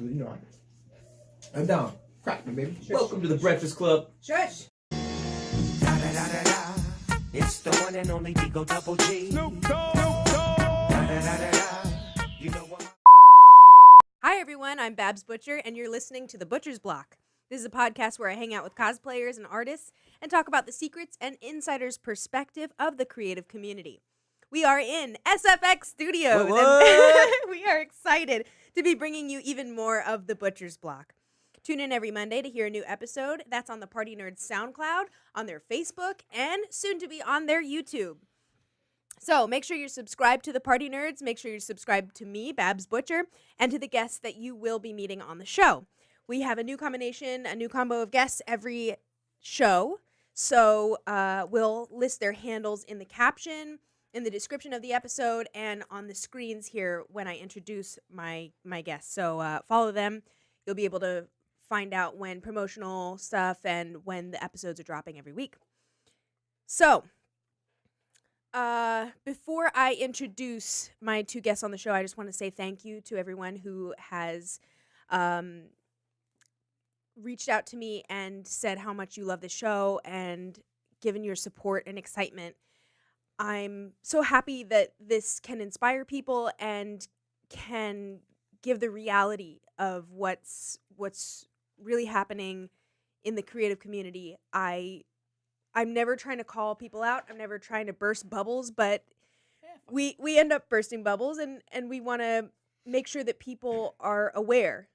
You know, I'm down. Crack me, baby. Shush. Welcome to the Breakfast Club. Shush. It's the one and only Digo Double G. Snoop Dogg. You know what? Hi, everyone. I'm Babs Butcher, and you're listening to The Butcher's Block. This is a podcast where I hang out with cosplayers and artists and talk about the secrets and insiders' perspective of the creative community. We are in SFX Studios, and we are excited to be bringing you even more of The Butcher's Block. Tune in every Monday to hear a new episode. That's on the Partynerdz SoundCloud, on their Facebook, and soon to be on their YouTube. So make sure you're subscribed to the Partynerdz. Make sure you're subscribed to me, Babs Butcher, and to the guests that you will be meeting on the show. We have a new combo of guests every show. So we'll list their handles in the caption, in the description of the episode, and on the screens here when I introduce my guests. So follow them. You'll be able to find out when promotional stuff and when the episodes are dropping every week. So before I introduce my two guests on the show, I just want to say thank you to everyone who has reached out to me and said how much you love the show and given your support and excitement. I'm so happy that this can inspire people and can give the reality of what's really happening in the creative community. I'm never trying to call people out. I'm never trying to burst bubbles, but we end up bursting bubbles, and we want to make sure that people are aware.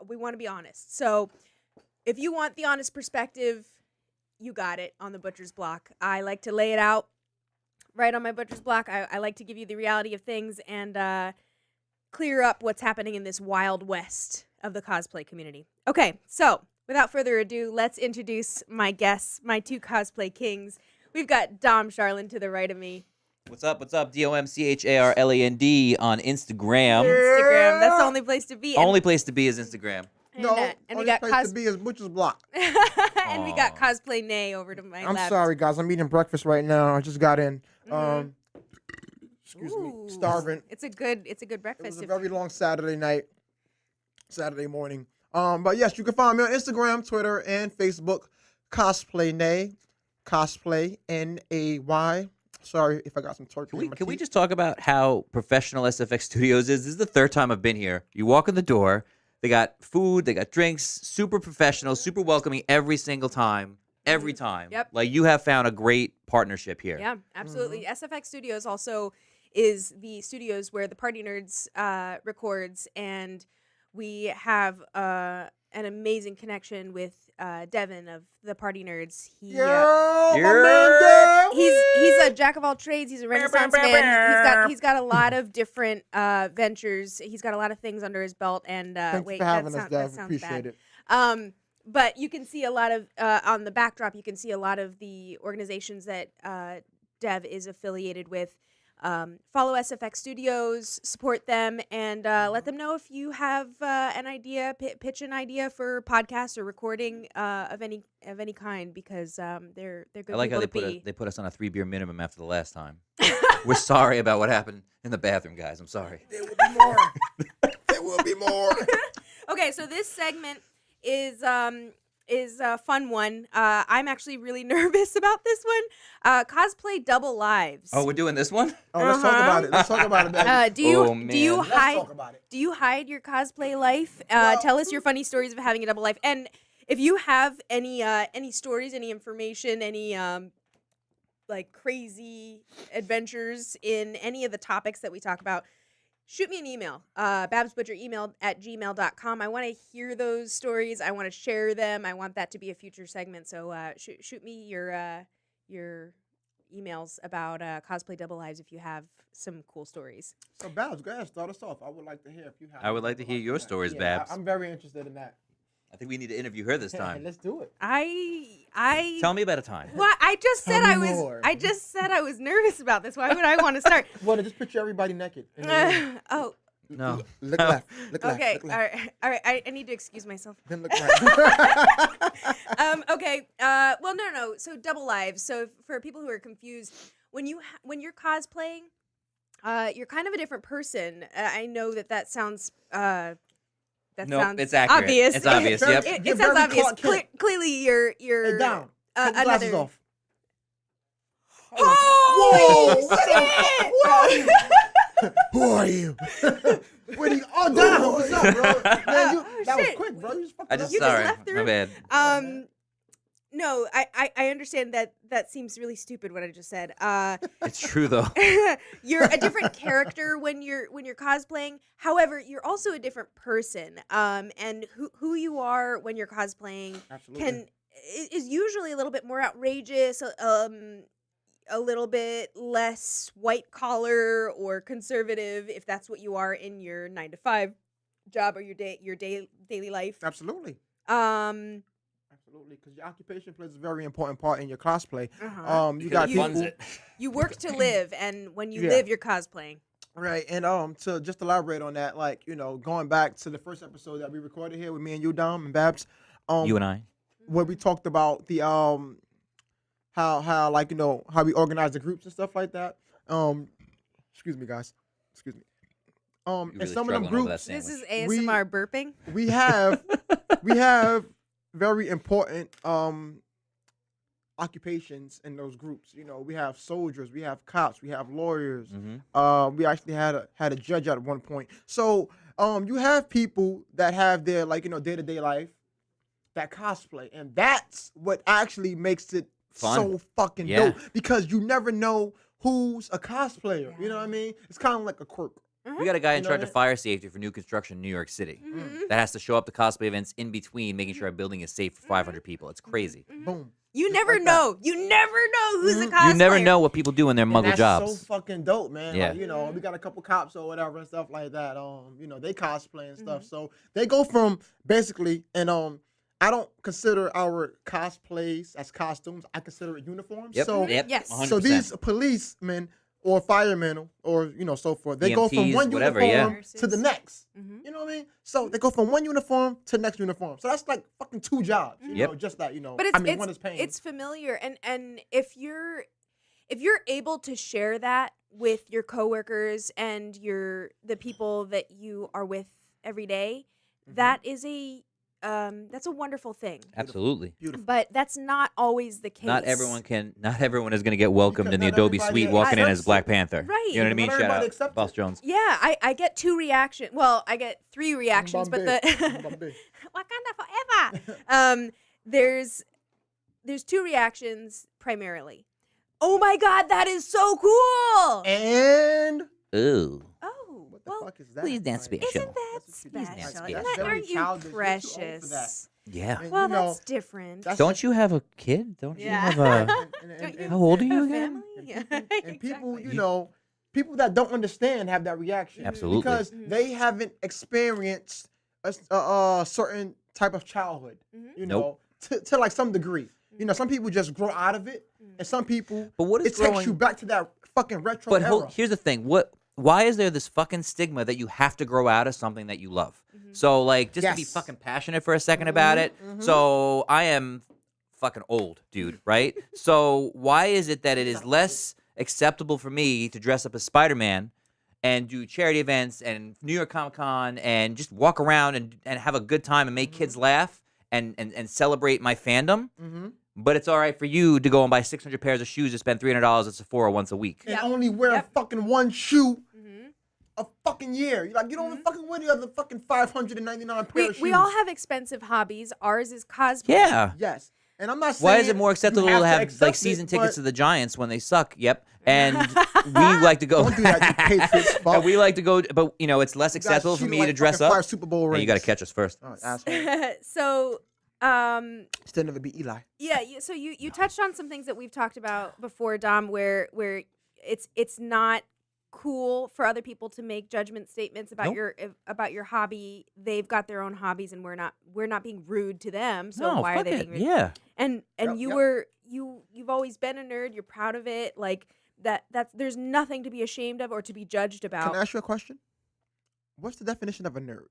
We want to be honest. So if you want the honest perspective, you got it on the Butcher's Block. I like to lay it out right on my Butcher's Block. I like to give you the reality of things and clear up what's happening in this wild west of the cosplay community. Okay, so without further ado, let's introduce my guests, my two cosplay kings. We've got Dom Charlin to the right of me. What's up? DOMCHARLAND on Instagram. Instagram, that's the only place to be. Only place to be is Instagram. And, No, and we only got place to be is Butcher's Block. and we got Cosplay Nay over to my left. I'm sorry, guys. I'm eating breakfast right now. I just got in. Excuse Ooh. me. Starving. It's a good It breakfast. was a very long Saturday morning. But yes, you can find me on Instagram, Twitter, and Facebook. Cosplay Nay. Cosplay Nay. Sorry if I got some turkey. Can we just talk about how professional SFX Studios is? This is the third time I've been here. You walk in the door, they got food, they got drinks, super professional, super welcoming every single time. Every time. Yep. Like, you have found a great partnership here. Yeah, absolutely. SFX Studios also is the studios where the Partynerdz records, and we have an amazing connection with Devin of the Partynerdz. He's a jack of all trades. He's a Renaissance man. He's got a lot of different ventures. He's got a lot of things under his belt. And Thanks for having us, Dev. Appreciate it. But you can see a lot of on the backdrop. You can see a lot of the organizations that Dev is affiliated with. Follow SFX Studios, support them, and let them know if you have an idea, pitch an idea for podcast or recording of any kind, because they're good. I like how people they put us on a 3-beer minimum after the last time. We're sorry about what happened in the bathroom, guys. I'm sorry. There will be more. There will be more. Okay, so this segment is a fun one. I'm actually really nervous about this one. Cosplay double lives. Oh, we're doing this one? Oh, let's talk about it. Let's talk about it, baby. Do you Let's hide? talk about it. Do you hide your cosplay life? Well, Tell us your funny stories of having a double life, and if you have any stories, any information, any like crazy adventures in any of the topics that we talk about, shoot me an email, babsbutcheremail@gmail.com. I want to hear those stories. I want to share them. I want that to be a future segment. So shoot me your emails about cosplay double lives if you have some cool stories. So, Babs, go ahead. Start us off. I would like to hear if you have. I would like to hear your stories, Babs. I'm very interested in that. I think we need to interview her this time. Let's do it. I Tell me about a time. Well, I just said Tell I me was. more. I just said I was nervous about this. Why would I want to start? Well, just picture everybody naked. in the room. Oh, No. Look left. Look left. okay. Look All left. right. All right. I need to excuse myself. Then look right. Okay. Well, no. So double lives. So for people who are confused, when you're cosplaying, You're kind of a different person. I know that sounds Nope, sounds it's accurate. obvious. It's obvious. Yep. It You're sounds very obvious. Clark Kent. Clearly, you're Hey, down. Take the glasses another. off. Oh, Whoa! shit! Who are you? What are you? Oh, down. What's up, bro? Man, that was shit. quick, bro. You just fucked I it just You up. just sorry. left the My room. bad. No, I understand that seems really stupid what I just said. It's true though. You're a different character when you're cosplaying. However, you're also a different person. And who you are when you're cosplaying is usually a little bit more outrageous, a little bit less white collar or conservative if that's what you are in your 9-to-5 job or your daily life. Absolutely. Absolutely, because your occupation plays a very important part in your cosplay. You Because got it people, funds it. You work to live, and when you Yeah. live, you're cosplaying. right? And to just elaborate on that, like going back to the first episode that we recorded here with me and you, Dom and Babs, You and I. where we talked about the how like how we organize the groups and stuff like that. Excuse me, guys. Excuse me. You're And really some of them struggling over that groups This is sandwich. ASMR burping. we have very important occupations in those groups. We have soldiers, we have cops, we have lawyers. Mhm. We actually had a judge at one point. So you have people that have their day-to-day life that cosplay, and that's what actually makes it Fun. so fucking Yeah. dope, because you never know who's a cosplayer. You know what I mean? It's kind of like a quirk. We got a guy in You know charge what? of fire safety for new construction in New York City Mhm. that has to show up to cosplay events in between, making sure our building is safe for 500 people. It's crazy. Boom. You Just never like that. know. You never know who's a Mhm. cosplayer. You never know what people do in their And muggle that's jobs. so fucking dope, man. Yeah. Like, we got a couple cops or whatever and stuff like that. They cosplay and stuff. Mhm. So they go from basically, and I don't consider our cosplays as costumes. I consider it uniforms. Yep. So Yep. Yes. 100%. so these policemen or firemen or so forth, they go from EMTs, one whatever, uniform yeah. to the next. Mhm. You know what I mean? So they go from one uniform to the next uniform. So that's like fucking two jobs. Yep. Just that, But it's one is paying. it's familiar, and if you're able to share that with your coworkers and the people that you are with every day, Mhm. that is that's a wonderful thing. Absolutely. Beautiful. But that's not always the case. Not everyone is going to get welcomed Because in the not Adobe everybody suite walking in as accepts Black it. Panther. Right. You know what I mean? Not Shout everybody out accepts Boss it. Jones. Yeah, I get 2 reactions. Well, I get 3 reactions, but the Bombay. Wakanda forever. There's 2 reactions primarily. Oh my God, that is so cool! And Ooh. Oh, what the well, fuck is that? please dance Like, special. isn't that That's what you do. special? That's Isn't special. that, Very aren't you childish. You're too old for precious? that. Yeah. And, Well, that's different. that's Don't you have a kid? Don't you Yeah. have a... Don't you How old are you have a again? family? and people, Exactly. people that don't understand have that reaction. Absolutely. Because Mhm. they haven't experienced a certain type of childhood, Mhm. Nope. to like some degree. Some people just grow out of it, and some people, But what is it takes growing... you back to that fucking retro But era. here's the thing. Why is there this fucking stigma that you have to grow out of something that you love? Mhm. So, like, just to be Yes. fucking passionate for a second about it. Mhm. So, I am fucking old, dude, right? So, why is it that it is less acceptable for me to dress up as Spider-Man and do charity events and New York Comic Con and just walk around and have a good time and make kids laugh and celebrate my fandom? Mhm. But it's all right for you to go and buy 600 pairs of shoes to spend $300 at Sephora once a week. And Yep. only wear Yep. fucking one shoe Mhm. a fucking year. You don't even fucking wear the other fucking 599 pair of shoes. We all have expensive hobbies. Ours is cosplay. Yeah. Yes. And I'm not saying Why is it more acceptable you to have accept like it, season tickets to but the Giants when they suck? Yep. And we like to go. Don't do that, you Patriots. Fuck. And we like to go, but it's less You guys acceptable for cheated me like to dress fucking up. 5 Super Bowl And rings. you got to catch us first. Oh, asshole. So, Still never be Eli. yeah. So you touched on some things that we've talked about before, Dom, where it's not cool for other people to make judgment statements about Nope. about your hobby. They've got their own hobbies, and we're not being rude to them. So No, why are fuck they it. being rude? Yeah. And Yep, you yep. were you've always been a nerd. You're proud of it. Like that's there's nothing to be ashamed of or to be judged Can about. I ask you a question? What's the definition of a nerd?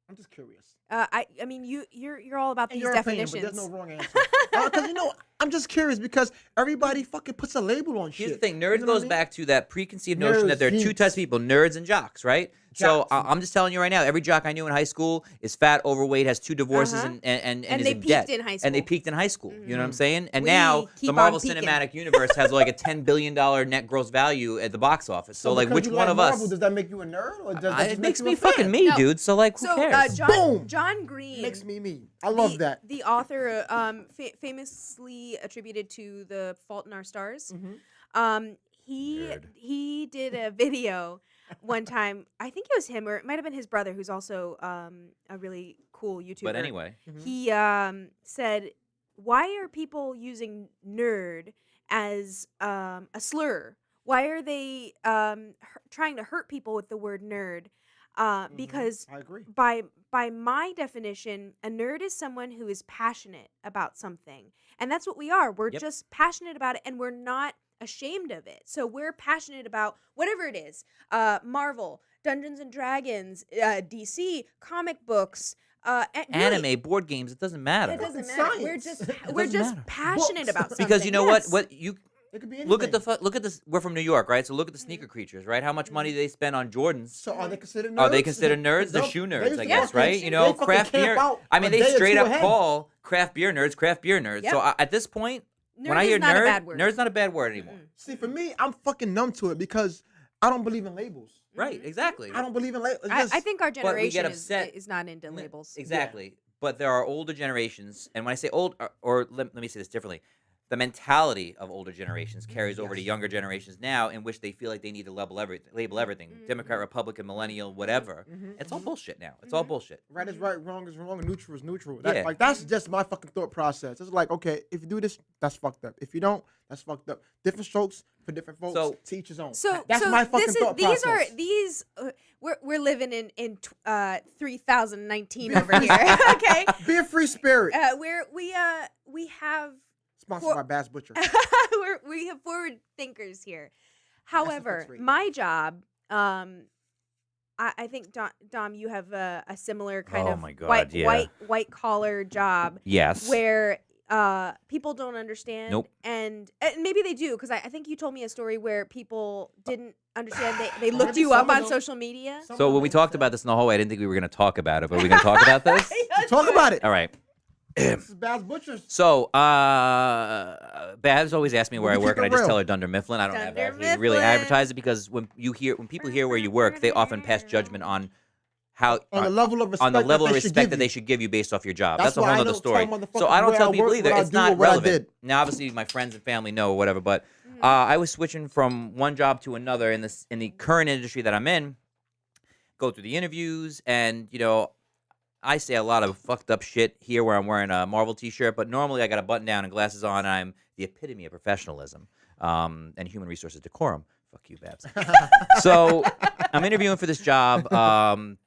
I'm just curious. I mean, you're all about In these your opinion, definitions. but there's no wrong answer. Because I'm just curious because everybody fucking puts a label on shit. Here's the thing. You Nerds know what I goes mean? back to that preconceived notion that Nerds, there are two geeks. types of people, nerds and jocks, right? So Jocks. I'm just telling you right now, every jock I knew in high school is fat, overweight, has 2 divorces, Uh-huh. and And is they in peaked debt. in high And they school. peaked in high school. You know what I'm saying? And We now the keep Marvel on peaking. Cinematic Universe has like a $10 billion net gross value at the box office. So like, because which you one like of Marvel, us? Does that make you a nerd, or does that It just makes make you me a fan? fucking me, No. dude. So like, who So cares? Boom. John Green Makes me me. I love that. The author, famously attributed to The Fault in Our Stars. Mm-hmm. He did a video one time. I think it was him, or it might have been his brother, who's also a really cool YouTuber. But anyway, He said, "Why are people using nerd as a slur? Why are they trying to hurt people with the word nerd? Because I agree. by my definition, a nerd is someone who is passionate about something, and that's what we are. We're Yep. just passionate about it, and we're not ashamed of it. So we're passionate about whatever it is: Marvel, Dungeons and Dragons, DC, comic books, really, anime, board games, it doesn't matter. It doesn't Fucking matter. We're science. just It we're doesn't just matter. passionate Books. about something. Because you know Yes. what you It could be anything. look at the we're from New York, right? So look at the sneaker creatures, right? How much money do they spend on Jordans? So are they considered nerds? Are they considered nerds? They're They shoe used nerds, to I guess, fucking- right? You know, they fucking craft camp beer. out I mean, a they day or straight two up ahead. call craft beer nerds. Yep. So at this point, Nerd when I is hear not a nerd, bad word. nerd's not a bad word anymore. See, for me, I'm fucking numb to it because I don't believe in labels. Right? Exactly. I don't believe in labels. I think our we get generation upset. is not into labels. Exactly. But there are older generations, and when I say old, or let me say this differently, the mentality of older generations carries over to younger generations now, in which they feel like they need to label everything, Democrat, Republican, millennial, whatever. It's all bullshit now. It's all bullshit. Right is right, wrong is wrong, and neutral is neutral. Yeah. Like that's just my fucking thought process. It's like, okay, if you do this, that's fucked up. If you don't, that's fucked up. Different strokes for different folks. So- to each his own. So that's so my fucking this thought is, process. we're living in 3019 over here. Okay, Be a free spirit. we have Sponsored by Bass Butcher. we have forward thinkers here. That's However, right. my job, I think Dom, you have a similar kind Oh of my God, yeah. white collar job Yes. where people don't understand. Nope. And maybe they do, because I think you told me a story where people didn't understand. They Maybe looked you some up of on them- social media. Some So of when we them talked said- about this in the hallway, I didn't think we were going to talk about it, but are we going to talk about this? Talk about it. All right. This is Bass Butcher. So, Babs always asks me where I We'll work, keep and I it just real. tell her Dunder Mifflin. I don't have to Dunder actually really Mifflin. advertise it, because when people hear where you work, they often pass judgment on how On the level of respect, on the level of that they should respect give that you. they should give you based off your job. That's That's a why whole I other don't story. tell So motherfuckers I don't where tell I people work, either. what I It's do, or not what I relevant. did. Now, obviously, my friends and family know or whatever, but I was switching from one job to another in the current industry that I'm in. Go through the interviews, and I say a lot of fucked up shit here where I'm wearing a Marvel t-shirt, but normally I got a button down and glasses on, and I'm the epitome of professionalism and human resources decorum. Fuck you, Babs. So I'm interviewing for this job.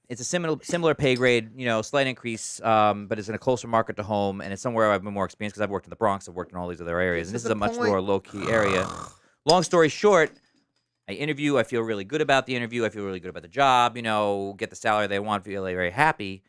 It's a similar pay grade, slight increase, but it's in a closer market to home, and it's somewhere I've been more experienced because I've worked in the Bronx, I've worked in all these other areas, and this is a much more low-key area. Long story short, I interview, I feel really good about the interview, I feel really good about the job, get the salary they want, feel very happy.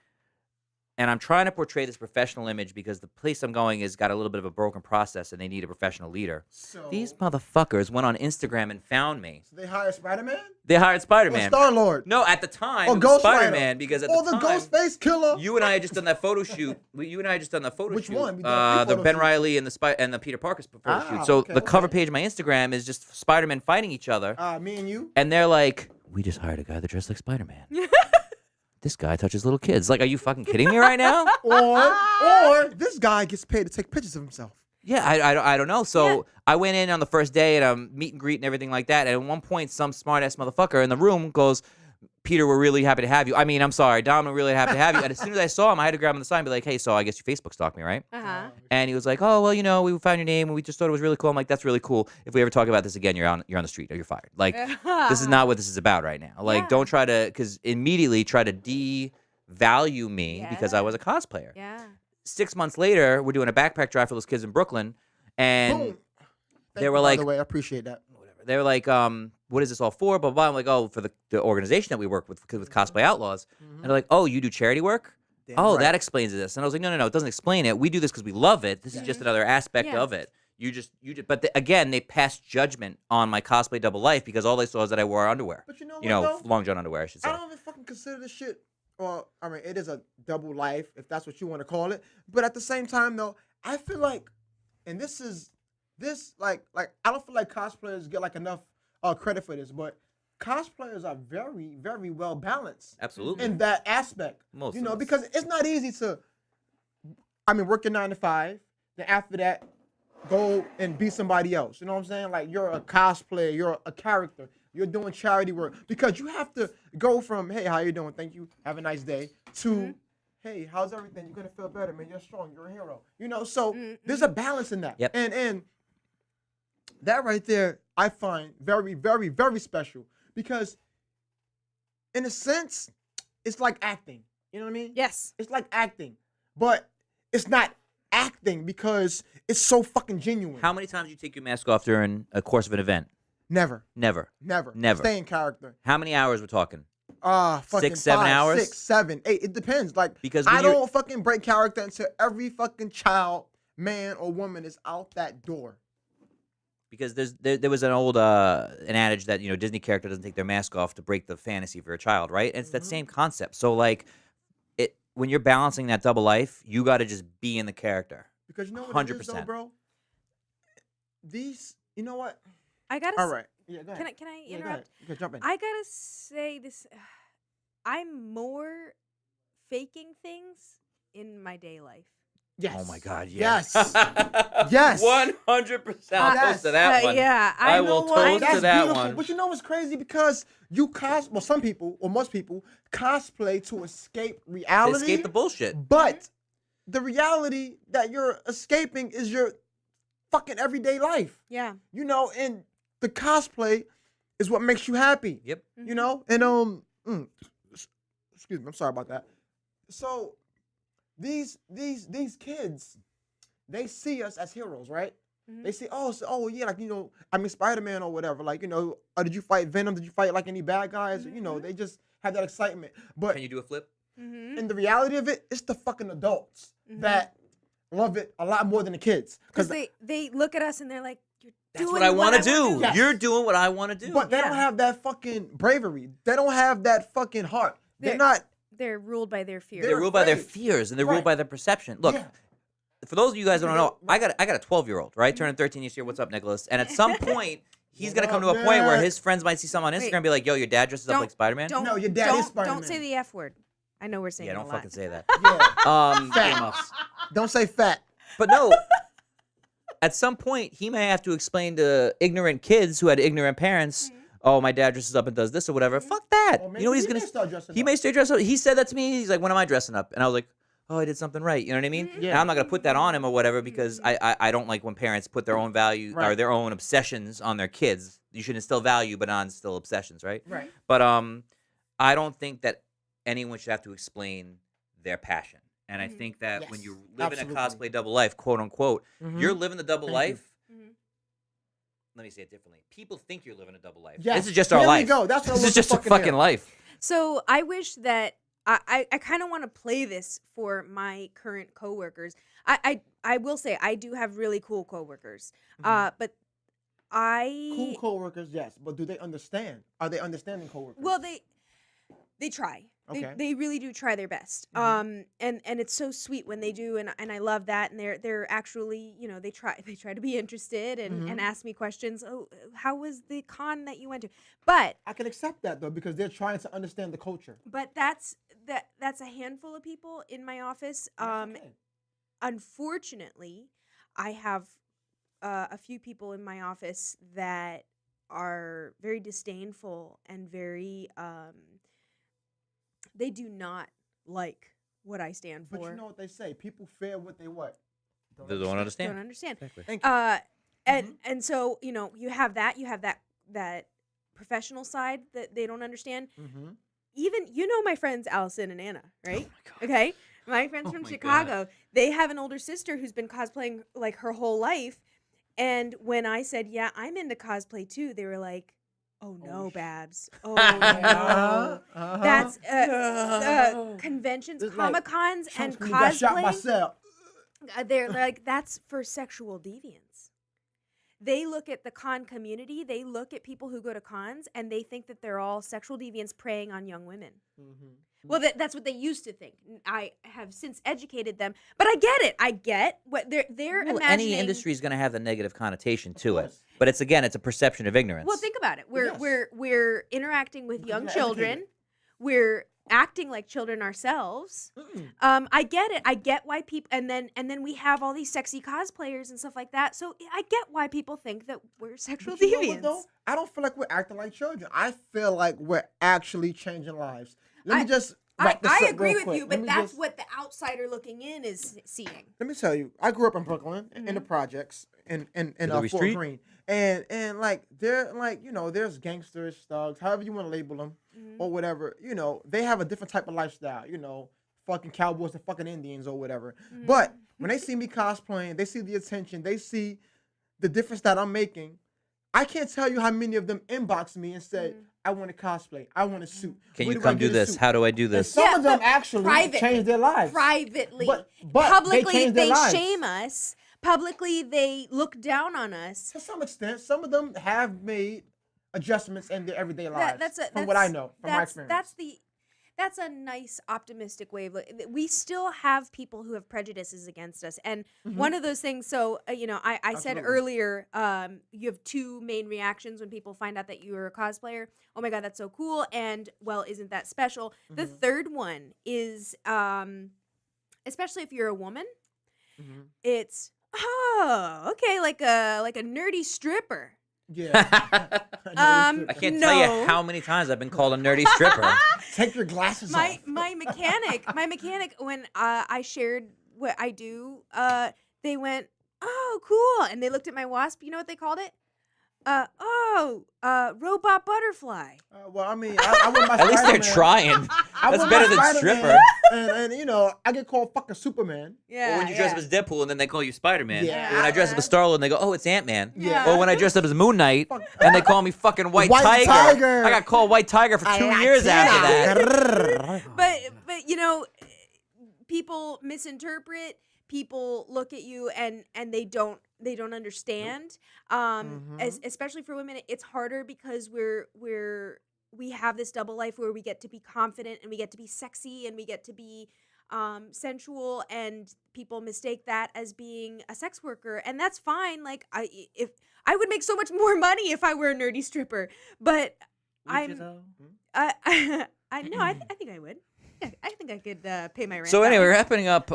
And I'm trying to portray this professional image because the place I'm going has got a little bit of a broken process, and they need a professional leader. So, These motherfuckers went on Instagram and found me. so they hired Spider-Man? They hired Or Spider-Man. Star-Lord? No, at the time, Or it was Ghost Rider? Spider-Man, because at Or the the time, Ghostface Killer? you and I had just done that photo shoot. You and I had just done that photo Which shoot. one? We did a few The photo Ben shoots. Reilly and the Peter Parker photo Ah, shoot. So okay, the cover okay. page of my Instagram is just Spider-Man fighting each other, Me and you? and they're like, "We just hired a guy that dressed like Spider-Man." This guy touches little kids. Like, are you fucking kidding me right now? Or this guy gets paid to take pictures of himself. Yeah, I don't know. So I went in on the first day and meet and greet and everything like that. And at one point, some smart ass motherfucker in the room goes, "Peter, we're really happy to have you." I mean, I'm sorry, Dom, we're really happy to have you. And as soon as I saw him, I had to grab him on the side and be like, "Hey, so I guess you Facebook stalked me, right?" Uh-huh. And he was like, "Oh, well, we found your name and we just thought it was really cool." I'm like, "That's really cool. If we ever talk about this again, you're on the street or you're fired." Like, this is not what this is about right now. Like, Yeah. don't try to, because immediately try to devalue me because I was a cosplayer. Yeah. 6 months later, we're doing a backpack drive for those kids in Brooklyn, and Boom. Thank they you, were by like, the way, I appreciate that. They're like, what is this all for? Blah, blah, blah. I'm like, oh, for the organization that we work with Cosplay Outlaws. And they're like, oh, you do charity work? Damn That right. explains this. And I was like, no, it doesn't explain it. We do this because we love it. This is just another aspect Yeah. of it. But again, they passed judgment on my cosplay double life because all they saw is that I wore underwear. But you know what, though? Long john underwear, I should say. I don't even fucking consider this shit. Well, I mean, it is a double life, if that's what you want to call it. But at the same time, though, I feel like, and like I don't feel like cosplayers get like enough credit for this, but cosplayers are very, very well balanced Absolutely. in that aspect. Most you of know, us. because it's not easy to, I mean, work your 9 to 5. Then after that, go and be somebody else. You know what I'm saying? Like you're a cosplayer, you're a character, you're doing charity work because you have to go from, hey, how you doing? Thank you. Have a nice day. To, hey, how's everything? You're gonna feel better, man. You're strong. You're a hero. You know, so there's a balance in that. Yep. And that right there, I find very, very, very special because, in a sense, it's like acting. You know what I mean? Yes. It's like acting, but it's not acting because it's so fucking genuine. How many times do you take your mask off during a course of an event? Never. Never. Never. Never. Stay in character. How many hours we're talking? Fucking 6, 7 5, hours? 6, 7, 8. It depends. Like Because I when you're- don't fucking break character until every fucking child, man or woman is out that door. Because there was an old an adage that Disney character doesn't take their mask off to break the fantasy for a child, right? And it's that same concept. So like, when you're balancing that double life, you got to just be in the character. Because you know what it is, though, 100%. bro? These, you know what? I gotta. All right. Yeah, go ahead. Can I Yeah, go ahead. interrupt? You can jump in. I gotta say this. I'm more faking things in my day life. Yes. Oh my God! Yes. Yes. Yes. 100%. I'll Yes. toast to that one. Yeah, I I will know why. toast That's to that beautiful. one. But you know what's crazy? Because well, some people, or most people, cosplay to escape reality. Escape the bullshit. But the reality that you're escaping is your fucking everyday life. Yeah. You know, and the cosplay is what makes you happy. Yep. You know? And excuse me, I'm sorry about that. So these kids, they see us as heroes, right? They say, oh yeah, like I mean Spider-Man or whatever. Like, did you fight Venom? Did you fight like any bad guys? They just have that excitement. But Can you do a flip? in the reality of it, it's the fucking adults that love it a lot more than the kids. Because they look at us and they're like, "You're That's doing what I want to do. Yes. You're doing what I want to do. But they don't have that fucking bravery. They don't have that fucking heart. They're not. They're ruled by their fears. they're ruled by their afraid. fears and they're Right. ruled by their perception. Look, Yeah. for those of you guys who don't know, I got a 12-year-old, right? Turning 13 this year. What's up, Nicholas? And at some point, he's gonna come to a point where his friends might see something on Instagram and be like, "Yo, your dad dresses up like Spider-Man." Don't, No, your dad don't, is Spider-Man. Don't say the F word. I know we're saying Yeah, it a don't lot. fucking say that. Yeah. Earmuffs. Don't say fat. But no, at some point, he may have to explain to ignorant kids who had ignorant parents, "Oh, my dad dresses up and does this or whatever." Fuck that. Or maybe You know what he's he gonna? may start dressing He up. may start dressing up. He said that to me. He's like, "When am I dressing up?" And I was like, "Oh, I did something right." You know what I mean? Yeah. And I'm not gonna put that on him or whatever because I don't like when parents put their own value or Right. their own obsessions on their kids. You should instill value, but not instill obsessions, right? Right. But I don't think that anyone should have to explain their passion. And I think that when Yes, you live in a absolutely. cosplay double life, quote unquote, you're living the double Thank you. life. Mhm. Let me say it differently. People think you're living a double life. Yes. This is just our There we life. go. That's what I This want is to just a fucking fucking hear. life. So I wish that I kind of want to play this for my current coworkers. I will say I do have really cool coworkers. But Cool coworkers, yes, but do they understand? Are they understanding coworkers? well they try. Okay. They really do try their best. And it's so sweet when they do, and I love that. And they're actually, they try to be interested and ask me questions. Oh, how was the con that you went to? But I can accept that though because they're trying to understand the culture. that's a handful of people in my office. That's okay. Unfortunately, I have a few people in my office that are very disdainful and very they do not like what I stand for. But you know what they say? People fear what they what? They don't understand. Don't understand. Exactly. Thank you. And so you have that professional side that they don't understand. Mm-hmm. Even my friends Allison and Anna, right? Oh my God. Okay, my friends Oh from my Chicago. They have an older sister who's been cosplaying like her whole life, And when I said, yeah, I'm into cosplay too, they were like, oh no, Babs. Oh no. That's conventions, It's like, Comic Cons, and Trunks got shot cosplay. myself. They're like, that's for sexual deviance. They look at the con community, they look at people who go to cons, and they think that they're all sexual deviants preying on young women. Well, that's what they used to think. I have since educated them, but I get it. I get what they're Well, imagining. any industry is going to have the negative connotation to it, course. but it's a perception of ignorance. Well, think about it. We're interacting with young you're children. educated. We're acting like children ourselves. I get it. I get why people and then we have all these sexy cosplayers and stuff like that. So I get why people think that we're sexual But you know deviants. what, though? I don't feel like we're acting like children. I feel like we're actually changing lives. Let me just. wrap this I up agree real with quick. you, Let but me that's just- what the outsider looking in is seeing. Let me tell you, I grew up in Brooklyn in the projects in Hillary Fort Street? Greene, and like they're like there's gangsters, thugs, however you want to label them or whatever. They have a different type of lifestyle. Fucking cowboys and fucking Indians or whatever. But when they see me cosplaying, they see the attention, they see the difference that I'm making. I can't tell you how many of them inbox me and say, "I want to cosplay. I want a suit. Can Where you do I come get do a this? suit?" How do I do And this? some Yeah, of them but actually privately. change their lives. Privately. But Publicly, they, change their they lives. shame us. Publicly, they look down on us. To some extent, some of them have made adjustments in their everyday lives. From what I know, from my experience. That's a nice optimistic way of we still have people who have prejudices against us, and one of those things. So I said Absolutely. earlier, you have two main reactions when people find out that you're a cosplayer. Oh my god, that's so cool! And well, isn't that special? The third one is, especially if you're a woman, it's okay, like a nerdy stripper. Yeah. I can't tell you how many times I've been called a nerdy stripper. Take your glasses off. My mechanic, when I shared what I do, they went, oh, cool. And they looked at my wasp. You know what they called it? Robot butterfly. Well, I mean, I want my At least they're Spider-Man. trying. I That's want better my than Spider-Man, stripper. And I get called fucking Superman. Yeah. Or when you dress up as Deadpool and then they call you Spider-Man. Yeah. Or when I dress up as Star-Lord and they go, oh, it's Ant-Man. Yeah. Or when I dress up as Moon Knight and they call me fucking White, White Tiger. Tiger. I got called White Tiger for 2 years after that. But people misinterpret. People look at you and they don't understand. Especially for women, it's harder because we have this double life where we get to be confident and we get to be sexy and we get to be sensual, and people mistake that as being a sex worker, and that's fine. Like if I would make so much more money if I were a nerdy stripper, but I think I would. Yeah, I think I could pay my rent. So that anyway, way. wrapping up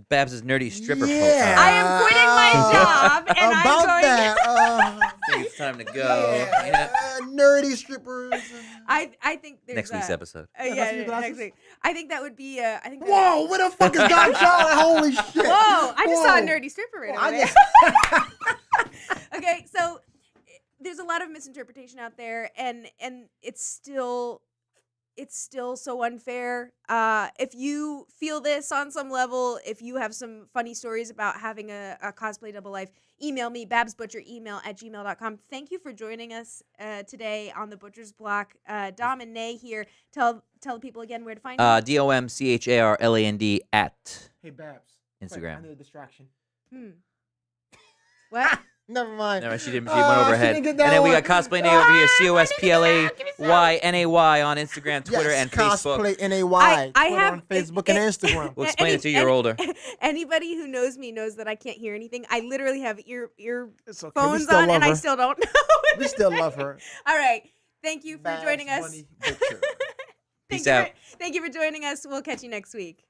Babs' nerdy stripper Yeah. I am quitting my job and I'm About going. that, I think it's time to go. Yeah. nerdy strippers. I think there's Next week's episode. Yeah, yeah, that's your next glasses? week. I think that would be. I think. Whoa, where the fuck is Don Charlotte? Holy shit. Whoa! I just saw a Whoa. nerdy stripper right Well, over I there. just- Okay, so there's a lot of misinterpretation out there, and it's still so unfair. If you feel this on some level, if you have some funny stories about having a cosplay double life, email me, babsbutcheremail@gmail.com. Thank you for joining us today on the Butcher's Block. Dom and Nay here. Tell the people again where to find you. DOMCHARLAND at Hey, Babs. Instagram. I need a distraction. What? Never mind. No, she didn't. She went over her she head. didn't get And that then we one. got Cosplay Nay over here. COSPLAYNAY on Instagram, Twitter, Yes, and Facebook. Cosplay NAY. I Twitter, have- on Facebook and Instagram. We'll explain it to you. You're older. Anybody who knows me knows that I can't hear anything. I literally have earphones It's okay. We still on, love and I her. still don't know. We still love her. All right. Thank you for Babs joining us. Bunny Butcher. Peace out. Thank you for joining us. We'll catch you next week.